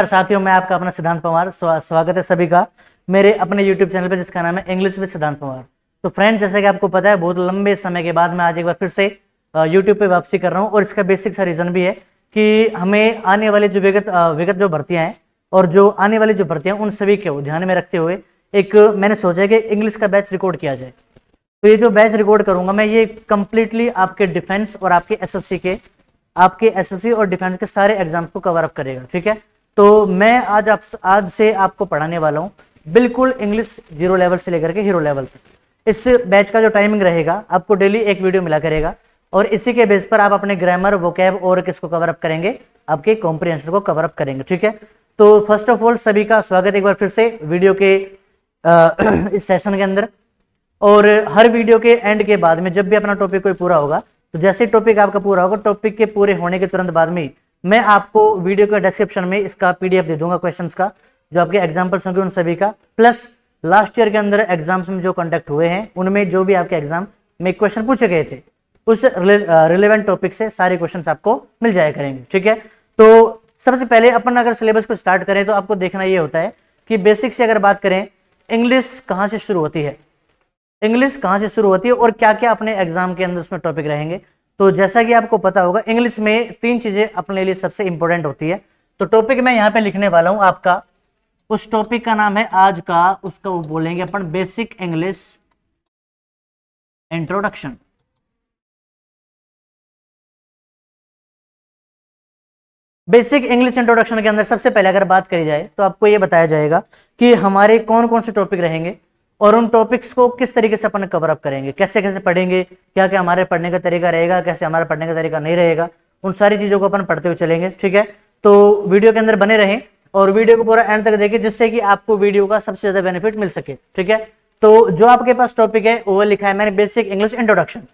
साथियों, मैं आपका अपना सिद्धांत पवार स्वागत है सभी का मेरे अपने YouTube चैनल पे जिसका नाम है इंग्लिश विद सिद्धांत पवार। तो फ्रेंड्स, जैसे कि आपको पता है, बहुत लंबे समय के बाद मैं आज एक बार फिर से YouTube पे वापसी कर रहा हूँ और इसका बेसिक सा रीजन भी है कि हमें आने वाली जो विगत जो भर्तियां हैं और जो आने वाली जो भर्तियां उन सभी को ध्यान में रखते हुए एक मैंने सोचा है कि इंग्लिश का बैच रिकॉर्ड किया जाए। तो ये जो बैच रिकॉर्ड करूंगा मैं, ये कंप्लीटली आपके डिफेंस और आपके एसएससी और डिफेंस के सारे एग्जाम्स को कवर अप करेगा। ठीक है, तो मैं आज से आपको पढ़ाने वाला हूँ बिल्कुल इंग्लिश 0 लेवल से लेकर के हीरो लेवल तक। इस बैच का जो टाइमिंग रहेगा, आपको डेली एक वीडियो मिला करेगा और इसी के बेस पर आप अपने ग्रामर, वोकैब और किसको कवर अप करेंगे, आपके कॉम्प्रिहेंशन को कवर अप करेंगे। ठीक है, तो फर्स्ट ऑफ ऑल सभी का स्वागत एक बार फिर से वीडियो के इस सेशन के अंदर। और हर वीडियो के एंड के बाद में जब भी अपना टॉपिक कोई पूरा होगा, तो जैसे टॉपिक आपका पूरा होगा, टॉपिक के पूरे होने के तुरंत बाद में मैं आपको वीडियो के डिस्क्रिप्शन में इसका पीडीएफ दे दूंगा क्वेश्चंस का, जो आपके एग्जांपल्स होंगे उन सभी का, प्लस लास्ट ईयर के अंदर एग्जाम्स में जो कंडक्ट हुए हैं उनमें जो भी आपके एग्जाम में क्वेश्चन पूछे गए थे उस रिलेवेंट टॉपिक से सारे क्वेश्चंस आपको मिल जाया करेंगे। ठीक है, तो सबसे पहले अपन अगर सिलेबस को स्टार्ट करें तो आपको देखना ये होता है कि बेसिक से अगर बात करें, इंग्लिश कहाँ से शुरू होती है, इंग्लिश कहाँ से शुरू होती है और क्या क्या अपने एग्जाम के अंदर उसमें टॉपिक रहेंगे। तो जैसा कि आपको पता होगा, इंग्लिश में 3 चीजें अपने लिए सबसे इंपॉर्टेंट होती है। तो टॉपिक मैं यहाँ पे लिखने वाला हूं आपका, उस टॉपिक का नाम है आज का, उसका वो बोलेंगे अपन basic English introduction. Basic English introduction के अंदर सबसे पहले अगर बात करी जाए तो आपको ये बताया जाएगा कि हमारे कौन कौन से टॉपिक रहेंगे और उन टॉपिक्स को किस तरीके से अपन कवर अप करेंगे, कैसे कैसे पढ़ेंगे, क्या क्या हमारे पढ़ने का तरीका रहेगा, कैसे हमारा पढ़ने का तरीका नहीं रहेगा, उन सारी चीजों को अपन पढ़ते हुए चलेंगे। ठीक है, तो वीडियो के अंदर बने रहें और वीडियो को पूरा एंड तक देखें, जिससे कि आपको वीडियो का सबसे ज्यादा बेनिफिट मिल सके। ठीक है, तो जो आपके पास टॉपिक है वो लिखा है मैंने, बेसिक इंग्लिश इंट्रोडक्शन।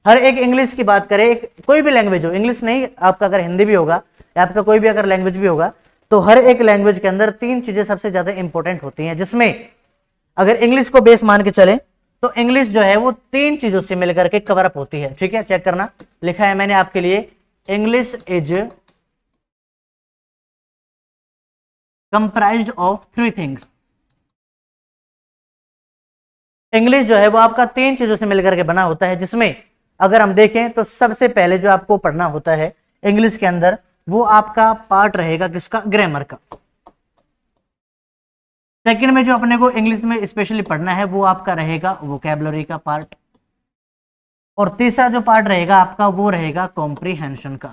हर एक इंग्लिश की बात करें, कोई भी लैंग्वेज हो, इंग्लिश नहीं, आपका अगर हिंदी भी होगा या आपका कोई भी अगर लैंग्वेज भी होगा, तो हर एक लैंग्वेज के अंदर 3 चीजें सबसे ज्यादा इंपॉर्टेंट होती हैं, जिसमें अगर इंग्लिश को बेस मान के चले तो इंग्लिश जो है वो 3 चीजों से मिलकर के कवर अप होती है। ठीक है, चेक करना, लिखा है मैंने आपके लिए, English is comprised of 3 things. English जो है वो आपका 3 चीजों से मिलकर के बना होता है, जिसमें अगर हम देखें तो सबसे पहले जो आपको पढ़ना होता है इंग्लिश के अंदर, वो आपका पार्ट रहेगा किसका, ग्रामर का। सेकंड में जो अपने को इंग्लिश में स्पेशली पढ़ना है वो आपका रहेगा वोकैबुलरी का पार्ट, और तीसरा जो पार्ट रहेगा आपका वो रहेगा कॉम्प्रिहेंशन का।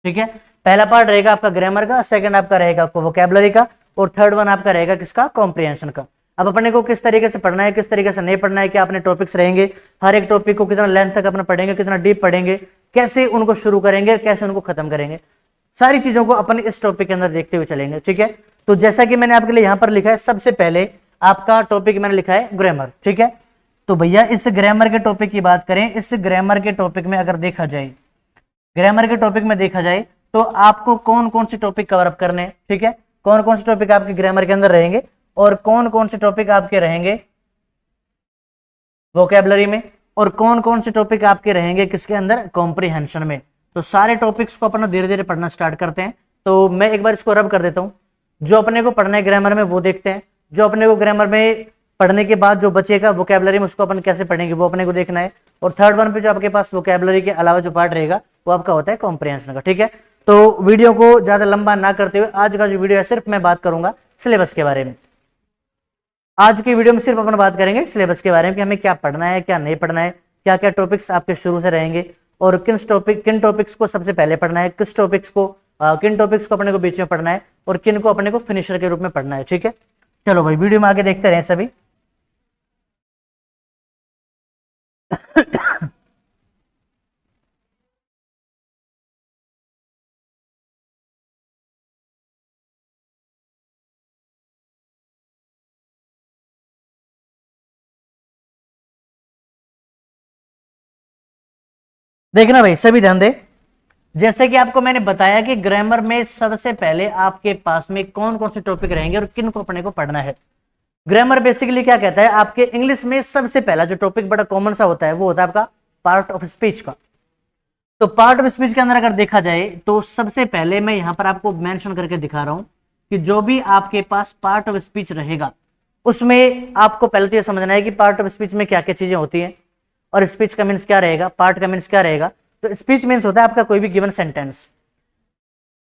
ठीक है, पहला पार्ट रहेगा आपका ग्रामर का, सेकंड आपका रहेगा वोकैबुलरी का, और थर्ड वन आपका रहेगा किसका, कॉम्प्रिहेंशन का। अब अपने को किस तरीके से पढ़ना है, किस तरीके से नहीं पढ़ना है, क्या अपने टॉपिक्स रहेंगे, हर एक टॉपिक को कितना लेंथ तक अपना पढ़ेंगे, कितना डीप पढ़ेंगे, कैसे उनको शुरू करेंगे, कैसे उनको खत्म करेंगे, सारी चीजों को अपन इस टॉपिक के अंदर देखते हुए चलेंगे। ठीक है, तो जैसा कि मैंने आपके लिए यहां पर लिखा है, सबसे पहले आपका टॉपिक मैंने लिखा है ग्रामर। ठीक है, तो भैया इस ग्रामर के टॉपिक की बात करें, इस ग्रामर के टॉपिक में अगर देखा जाए, ग्रामर के टॉपिक में देखा जाए तो आपको कौन कौन से टॉपिक कवर अप करने हैं। ठीक है, कौन कौन से टॉपिक आपके ग्रामर के अंदर रहेंगे और कौन कौन से टॉपिक आपके रहेंगे वोकैबुलरी में, और कौन कौन से टॉपिक आपके रहेंगे किसके अंदर, कॉम्प्रिहेंशन में। तो सारे टॉपिक्स को अपना धीरे धीरे पढ़ना स्टार्ट करते हैं। तो मैं एक बार इसको रब कर देता हूं। जो अपने को पढ़ना है ग्रामर में वो देखते हैं, जो अपने को ग्रामर में पढ़ने के बाद जो बचेगा वोकैबुलरी में उसको अपन कैसे पढ़ेंगे वो अपने को देखना है, और थर्ड वन पे जो आपके पास वोकैबुलरी के अलावा जो पार्ट रहेगा वो आपका होता है कॉम्प्रिहेंशन का। ठीक है, तो वीडियो को ज्यादा लंबा ना करते हुए आज का जो वीडियो है सिर्फ मैं बात करूंगा सिलेबस के बारे में। आज की वीडियो में सिर्फ अपन बात करेंगे सिलेबस के बारे में कि हमें क्या पढ़ना है, क्या नहीं पढ़ना है, क्या क्या टॉपिक्स आपके शुरू से रहेंगे, और किन टॉपिक्स को सबसे पहले पढ़ना है, किन टॉपिक्स को अपने को बीच में पढ़ना है, और किन को अपने को फिनिशर के रूप में पढ़ना है। ठीक है, चलो भाई वीडियो में आगे देखते रहें सभी। देखना भाई, सभी ध्यान दे। जैसे कि आपको मैंने बताया कि ग्रामर में सबसे पहले आपके पास में कौन कौन से टॉपिक रहेंगे और किन को अपने को पढ़ना है। ग्रामर बेसिकली क्या कहता है, आपके इंग्लिश में सबसे पहला जो टॉपिक बड़ा कॉमन सा होता है वो होता है आपका पार्ट ऑफ स्पीच का। तो पार्ट ऑफ स्पीच के अंदर अगर देखा जाए तो सबसे पहले मैं यहां पर आपको मेंशन करके दिखा रहा हूं कि जो भी आपके पास पार्ट ऑफ स्पीच रहेगा उसमें आपको पहले तो ये समझना है कि पार्ट ऑफ स्पीच में क्या क्या चीजें होती हैं और स्पीच का मीन्स क्या रहेगा, पार्ट का मीन्स क्या रहेगा। तो स्पीच मीन्स होता है आपका कोई भी गिवन सेंटेंस,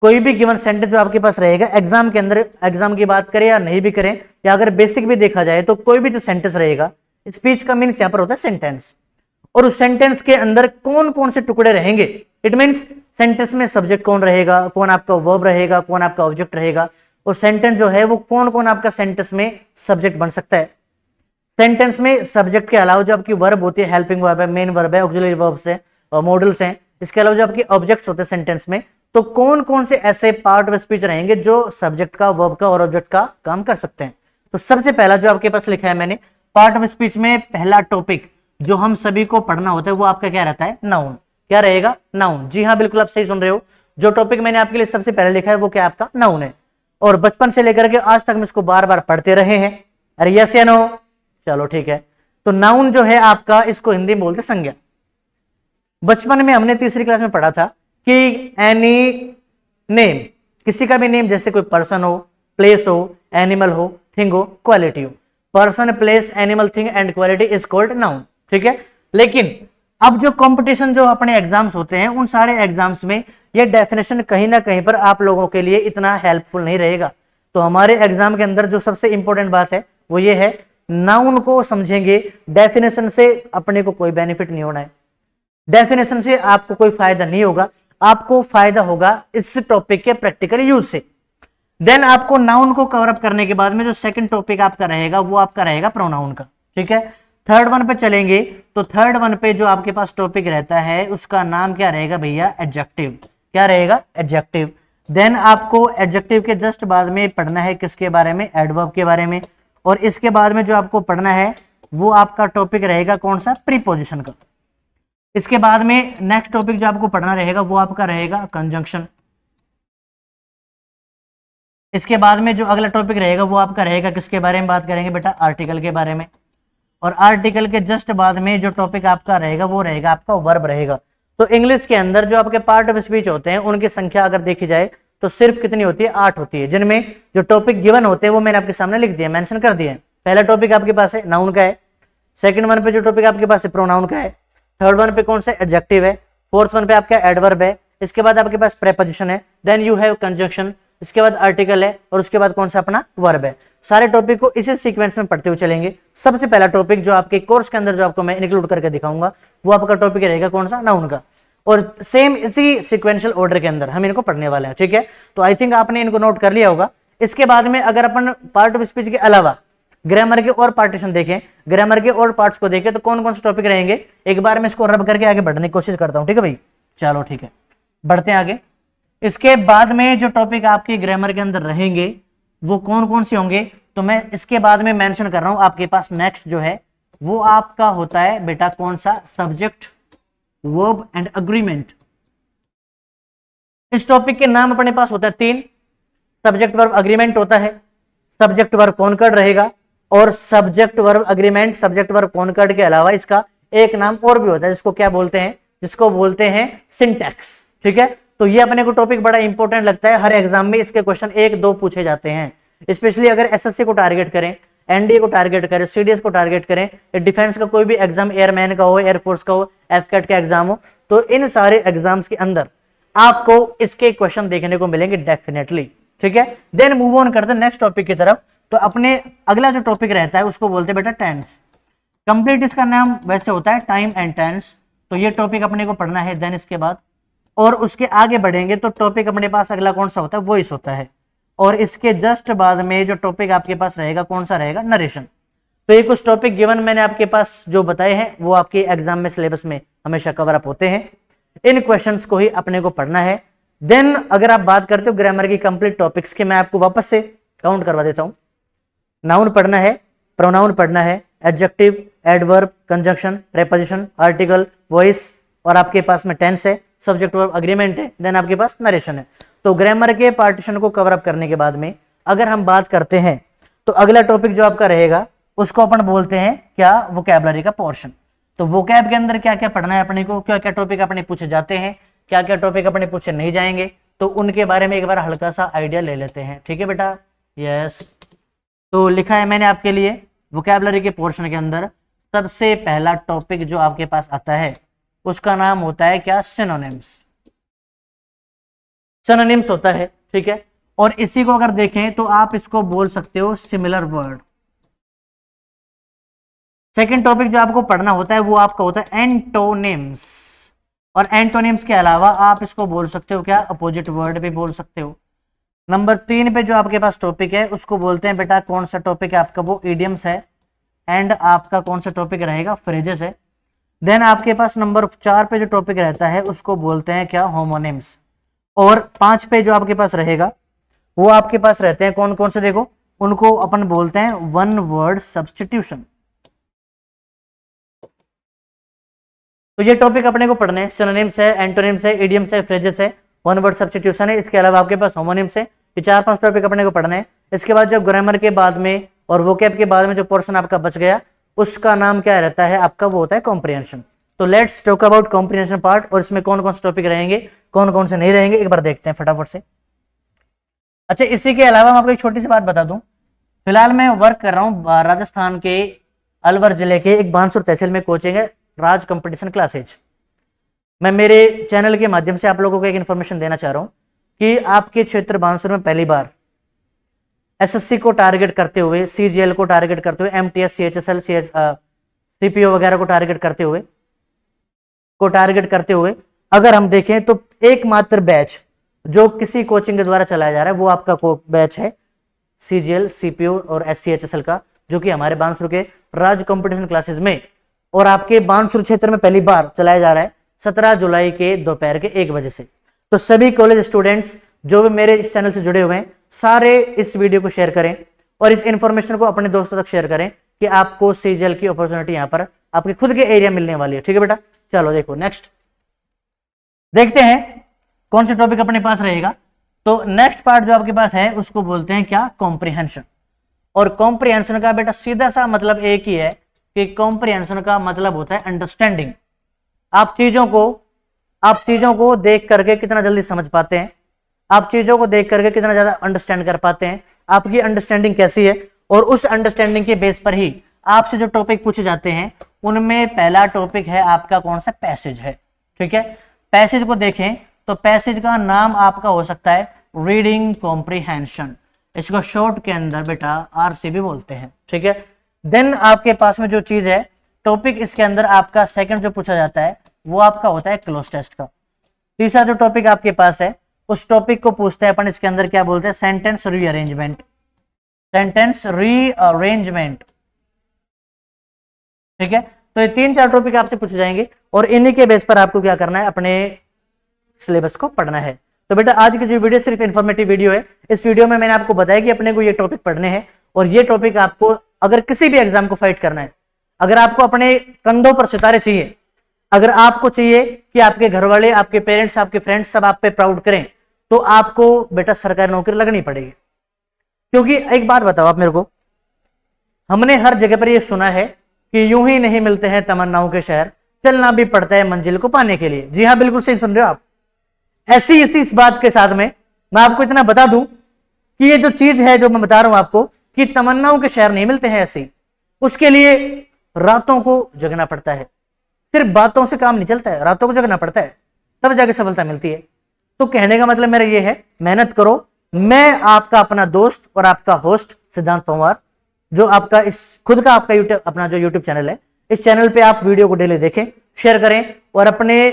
कोई भी गिवन सेंटेंस जो आपके पास रहेगा एग्जाम के अंदर, एग्जाम की बात करें या नहीं भी करें या अगर बेसिक भी देखा जाए तो कोई भी जो सेंटेंस रहेगा, स्पीच का मीन्स यहां पर होता है सेंटेंस। और उस सेंटेंस के अंदर कौन कौन से टुकड़े रहेंगे, इट मीन्स सेंटेंस में सब्जेक्ट कौन रहेगा, कौन आपका वर्ब रहेगा, कौन आपका ऑब्जेक्ट रहेगा, और सेंटेंस जो है वो कौन कौन आपका सेंटेंस में सब्जेक्ट बन सकता है। सेंटेंस में सब्जेक्ट के अलावा जो आपकी वर्ब होती है, हेल्पिंग वर्ब है, मेन वर्ब है, ऑक्सिलरी वर्ब्स है और मॉडल्स हैं, इसके अलावा जो आपके ऑब्जेक्ट्स होते हैं सेंटेंस में, तो कौन कौन से ऐसे पार्ट ऑफ स्पीच रहेंगे जो सब्जेक्ट का, वर्ब का और ऑब्जेक्ट का काम कर सकते हैं। तो सबसे पहला जो आपके पास लिखा है मैंने पार्ट ऑफ स्पीच में, पहला टॉपिक जो हम सभी को पढ़ना होता है वो आपका क्या रहता है, नाउन। क्या रहेगा, नाउन। जी हाँ, बिल्कुल आप सही सुन रहे हो। जो टॉपिक मैंने आपके लिए सबसे पहले लिखा है वो क्या आपका नाउन है, और बचपन से लेकर के आज तक हम इसको बार बार पढ़ते रहे हैं। अरे यस या नो, चलो ठीक है। तो नाउन जो है आपका, इसको हिंदी में बोलते संज्ञा। बचपन में हमने तीसरी क्लास में पढ़ा था कि एनी नेम, किसी का भी नेम, जैसे कोई पर्सन हो, प्लेस हो, एनिमल हो, थिंग हो, क्वालिटी हो, person, place, animal, thing and quality is called noun. ठीक है। लेकिन अब जो कंपटीशन जो अपने एग्जाम्स होते हैं उन सारे एग्जाम्स में ये डेफिनेशन कहीं ना कहीं पर आप लोगों के लिए इतना हेल्पफुल नहीं रहेगा। तो हमारे एग्जाम के अंदर जो सबसे इंपॉर्टेंट बात है वो ये है, नाउन को समझेंगे, डेफिनेशन से अपने को कोई बेनिफिट नहीं होना है, डेफिनेशन से आपको कोई फायदा नहीं होगा, आपको फायदा होगा इस टॉपिक के प्रैक्टिकल यूज से। देन आपको नाउन को कवर अप करने के बाद में जो सेकंड टॉपिक आपका रहेगा वो आपका रहेगा प्रोनाउन का। ठीक है। थर्ड वन पे चलेंगे तो थर्ड वन पे जो आपके पास टॉपिक रहता है उसका नाम क्या रहेगा भैया, एडजेक्टिव। क्या रहेगा, एडजेक्टिव। देन आपको एडजेक्टिव के जस्ट बाद में पढ़ना है किसके बारे में, एडवर्ब के बारे में। और इसके बाद में जो आपको पढ़ना है वो आपका टॉपिक रहेगा कौन सा, प्रीपोजिशन का। इसके बाद में नेक्स्ट टॉपिक जो आपको पढ़ना रहेगा वो आपका रहेगा कंजंक्शन। इसके बाद में जो अगला टॉपिक रहेगा वो आपका रहेगा किसके बारे में बात करेंगे बेटा, आर्टिकल के बारे में। और आर्टिकल के जस्ट बाद में जो टॉपिक आपका रहेगा वो रहेगा आपका वर्ब रहेगा। तो इंग्लिश के अंदर जो आपके पार्ट ऑफ स्पीच होते हैं उनकी संख्या अगर देखी जाए तो सिर्फ कितनी होती है, 8 होती है, जिनमें जो टॉपिक गिवन होते हैं वो मैंने आपके सामने लिख दिया, मेंशन कर दिया है। पहला टॉपिक आपके पास है नाउन का है, सेकंड वन पे जो टॉपिक आपके पास है प्रोनाउन का है, थर्ड वन पे कौन सा, एडजेक्टिव है, फोर्थ वन पे आपका एडवर्ब है, इसके बाद आपके पास प्रीपोजिशन है, देन यू हैव कंजंक्शन, इसके बाद आर्टिकल है और उसके बाद कौन सा अपना वर्ब है। सारे टॉपिक को इसी सीक्वेंस में पढ़ते हुए चलेंगे। सबसे पहला टॉपिक जो आपके कोर्स के अंदर जो आपको मैं इंक्लूड करके दिखाऊंगा वो आपका टॉपिक रहेगा कौन सा, नाउन का। और सेम इसी सीक्वेंशियल ऑर्डर के अंदर हम इनको पढ़ने वाले हैं। ठीक है। तो आई थिंक आपने इनको नोट कर लिया होगा। इसके बाद में अगर अपन पार्ट ऑफ स्पीच के अलावा ग्रामर के और पार्टीशन देखें, ग्रामर के और पार्ट्स को देखें तो कौन कौन से टॉपिक रहेंगे, एक बार मैं इसको रब करके आगे बढ़ने की कोशिश करता हूं। ठीक है भाई, चलो ठीक है, बढ़ते हैं आगे। इसके बाद में जो टॉपिक आपके ग्रामर के अंदर रहेंगे वो कौन कौन से होंगे, तो मैं इसके बाद में मेंशन कर रहा हूं। आपके पास नेक्स्ट जो है वो आपका होता है बेटा कौन सा, सब्जेक्ट, वर्ब एंड अग्रीमेंट। इस टॉपिक के नाम अपने पास होता है 3, सब्जेक्ट वर्ब अग्रीमेंट होता है, सब्जेक्ट वर्ब कॉनकर्ड रहेगा, और subject verb agreement, subject verb concord के अलावा इसका एक नाम और भी होता है जिसको क्या बोलते हैं, जिसको बोलते हैं सिंटैक्स। ठीक है। तो ये अपने को टॉपिक बड़ा इंपॉर्टेंट लगता है, हर एग्जाम में इसके क्वेश्चन 1-2 पूछे जाते हैं, स्पेशली अगर एसएससी को टारगेट करें, एनडीए को टारगेट करें, सीडीएस को टारगेट करें, डिफेंस का कोई भी एग्जाम, एयरमैन का हो, एयरफोर्स का हो, एफकेट का एग्जाम हो, तो इन सारे एग्जाम्स के अंदर आपको इसके क्वेश्चन देखने को मिलेंगे डेफिनेटली। ठीक है। देन मूव ऑन करते हैं नेक्स्ट टॉपिक की तरफ। तो अपने अगला जो टॉपिक रहता है उसको बोलते हैं बेटा टेंस। कंप्लीट इसका नाम वैसे होता है टाइम एंड टेंस। तो ये टॉपिक अपने को पढ़ना है। देन इसके बाद और उसके आगे बढ़ेंगे तो टॉपिक अपने पास अगला कौन सा होता है, वॉइस होता है। और इसके जस्ट बाद में जो टॉपिक आपके पास रहेगा कौन सा रहेगा, नरेशन। तो ये कुछ टॉपिक गिवन मैंने आपके पास जो बताए हैं वो आपके एग्जाम में सिलेबस में हमेशा कवर अप होते हैं। इन क्वेश्चंस को ही अपने को पढ़ना है। देन अगर आप बात करते हो ग्रामर की कंप्लीट टॉपिक्स के, मैं आपको वापस से काउंट करवा देता हूं। नाउन पढ़ना है, प्रोनाउन पढ़ना है, adjective, adverb, conjunction, preposition, article, voice, और आपके पास में टेंस है, सब्जेक्ट वर्ब अग्रीमेंट है, देन आपके पास नरेशन है। तो ग्रामर के पार्टीशन को कवर अप करने के बाद में अगर हम बात करते हैं तो अगला टॉपिक जो आपका रहेगा उसको अपन बोलते हैं क्या, वोकैबुलरी का पोर्शन। तो वोकैब के अंदर क्या क्या पढ़ना है अपने को, क्या क्या टॉपिक अपने पूछे जाते हैं, क्या क्या टॉपिक अपने पूछे नहीं जाएंगे, तो उनके बारे में एक बार हल्का सा आइडिया ले लेते हैं। ठीक है बेटा, यस। तो लिखा है मैंने आपके लिए वोकैबलरी के पोर्शन के अंदर सबसे पहला टॉपिक जो आपके पास आता है उसका नाम होता है क्या, सिनोनिम्स। सिनोनिम्स होता है, ठीक है। और इसी को अगर देखें तो आप इसको बोल सकते हो सिमिलर वर्ड। सेकंड टॉपिक जो आपको पढ़ना होता है वो आपका होता है एंटोनिम्स। और एंटोनिम्स के अलावा आप इसको बोल सकते हो क्या, अपोजिट वर्ड भी बोल सकते हो। नंबर 3 पे जो आपके पास टॉपिक है उसको बोलते हैं बेटा, कौन सा टॉपिक है आपका, वो इडियम्स है। एंड आपका कौन सा टॉपिक रहेगा, फ्रेजेस है। देन आपके पास नंबर 4 पे जो टॉपिक रहता है उसको बोलते हैं क्या, होमोनिम्स। और 5 पे जो आपके पास रहेगा वो आपके पास रहते हैं कौन कौन से, देखो उनको अपन बोलते हैं वन वर्ड सब्स्टिट्यूशन। तो ये टॉपिक अपने को पढ़ने, सिनोनिम्स है, एंटोनिम्स है, इडियम्स है, फ्रेजेस है, वन वर्ड सब्स्टिट्यूशन है। इसके अलावा आपके पास होमोनिम्स है। ये 4-5 टॉपिक अपने को पढ़ने हैं। इसके बाद जब ग्रामर के बाद में और वोकैब के बाद में जो पोर्शन आपका बच गया उसका नाम क्या रहता है आपका, वो होता है कॉम्प्रिहेंशन। तो let's talk about comprehension part, और इसमें कौन कौन से टॉपिक रहेंगे, कौन कौन से नहीं रहेंगे, एक बार देखते हैं फटाफट से। अच्छा, इसी के अलावा मैं आपको एक छोटी सी बात बता दूं, फिलहाल मैं वर्क कर रहा हूं राजस्थान के अलवर जिले के एक बानसूर तहसील में, कोचिंग है राज कंपटीशन क्लासेज। मैं मेरे चैनल के माध्यम से आप लोगों को एक इन्फॉर्मेशन देना चाह रहा हूं कि आपके क्षेत्र बानसूर में पहली बार एसएससी को टारगेट करते हुए, सीजीएल को टारगेट करते हुए, एमटीएस, सीएचएसएल, सीपीओ वगैरह को टारगेट करते हुए अगर हम देखें तो एकमात्र बैच जो किसी कोचिंग के द्वारा चलाया जा रहा है वो आपका बैच है सीजीएल, सीपीओ और एससीएचएसएल का, जो कि हमारे बानसूर के राज कंपटीशन क्लासेस में और आपके बानसूर क्षेत्र में पहली बार चलाया जा रहा है 17 जुलाई के दोपहर के 1 बजे से। तो सभी कॉलेज स्टूडेंट्स जो भी मेरे इस चैनल से जुड़े हुए हैं सारे इस वीडियो को शेयर करें और इस इंफॉर्मेशन को अपने दोस्तों तक शेयर करें कि आपको सीजीएल की अपॉर्चुनिटी यहां पर आपके खुद के एरिया मिलने वाली है। ठीक है बेटा, चलो देखो नेक्स्ट देखते हैं कौन सा टॉपिक अपने पास रहेगा। तो नेक्स्ट पार्ट जो आपके पास है उसको बोलते हैं क्या, कॉम्प्रिहेंशन। और कॉम्प्रिहेंशन का बेटा सीधा सा मतलब एक ही है कि कॉम्प्रिहेंशन का मतलब होता है अंडरस्टैंडिंग। आप चीजों को देख करके कितना जल्दी समझ पाते हैं, आप चीजों को देख करके कितना ज्यादा अंडरस्टैंड कर पाते हैं, आपकी अंडरस्टैंडिंग कैसी है। और उस अंडरस्टैंडिंग के बेस पर ही आपसे जो टॉपिक पूछे जाते हैं उनमें पहला टॉपिक है आपका कौन सा, पैसेज है। ठीक है, पैसेज को देखें तो पैसेज का नाम आपका हो सकता है रीडिंग कॉम्प्रिहेंशन। इसको शॉर्ट के अंदर बेटा आरसी भी बोलते हैं। ठीक है, देन आपके पास में जो चीज है टॉपिक, इसके अंदर आपका सेकंड जो पूछा जाता है वो आपका होता है क्लोज टेस्ट का। तीसरा जो टॉपिक आपके पास है उस टॉपिक को पूछते हैं अपन, इसके अंदर क्या बोलते हैं, सेंटेंस रीअरेंजमेंट। ठीक है, तो ये 3-4 टॉपिक आपसे पूछे जाएंगे और इन्हीं के बेस पर आपको क्या करना है, अपने सिलेबस को पढ़ना है। तो बेटा आज की जो वीडियो सिर्फ इंफॉर्मेटिव वीडियो है। इस वीडियो में मैंने आपको बताया कि अपने को ये टॉपिक पढ़ने हैं और ये टॉपिक आपको अगर किसी भी एग्जाम को फाइट करना है, अगर आपको अपने कंधों पर सितारे चाहिए, अगर आपको चाहिए कि आपके घर वाले, आपके पेरेंट्स, आपके फ्रेंड्स सब आप पे प्राउड करें, तो आपको बेटा सरकारी नौकरी लगनी पड़ेगी। क्योंकि एक बात बताओ आप मेरे को, हमने हर जगह पर ये सुना है कि यूं ही नहीं मिलते हैं तमन्नाओं के शहर, चलना भी पड़ता है मंजिल को पाने के लिए। जी हाँ, बिल्कुल सही सुन रहे हो आप। ऐसी इस बात के साथ में मैं आपको इतना बता दूं कि ये जो चीज है जो मैं बता रहा हूं आपको कि तमन्नाओं के शहर नहीं मिलते हैं ऐसे, उसके लिए रातों को जगना पड़ता है। सिर्फ बातों से काम नहीं चलता है, रातों को जगना पड़ता है, तब जाके सफलता मिलती है। तो कहने का मतलब मेरा ये है, मेहनत करो। मैं आपका अपना दोस्त और आपका होस्ट सिद्धांत पंवार, जो आपका इस खुद का आपका यूट्यूब, अपना जो यूट्यूब चैनल है, इस चैनल पे आप वीडियो को डेली देखें, शेयर करें और अपने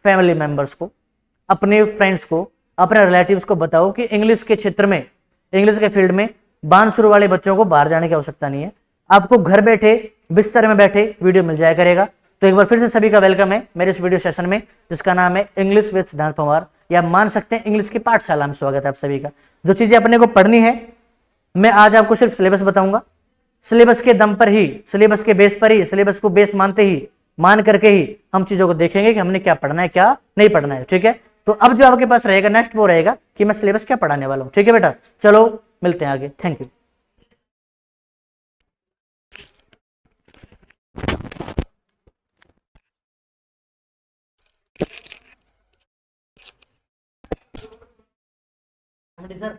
फैमिली मेंबर्स को, अपने फ्रेंड्स को, अपने रिलेटिव्स को बताओ कि इंग्लिश के क्षेत्र में, इंग्लिश के फील्ड में बानसूर वाले बच्चों को बाहर जाने की आवश्यकता नहीं है। आपको घर बैठे बिस्तर में बैठे वीडियो मिल जाया करेगा। तो एक बार फिर से सभी का वेलकम है मेरे इस वीडियो सेशन में, जिसका नाम है इंग्लिश विद सिद्धांत पंवार, या मान सकते हैं इंग्लिश की पाठशाला में। स्वागत है आप सभी का। जो चीजें अपने को पढ़नी है मैं आज आपको सिर्फ सिलेबस बताऊंगा। सिलेबस के दम पर ही, सिलेबस के बेस पर ही, सिलेबस को बेस मानते ही, मान करके ही हम चीजों को देखेंगे कि हमने क्या पढ़ना है, क्या नहीं पढ़ना है। ठीक है, तो अब जो आपके पास रहेगा नेक्स्ट वो रहेगा कि मैं सिलेबस क्या पढ़ाने वाला हूं। ठीक है बेटा, चलो मिलते हैं आगे। Thank you. MD sir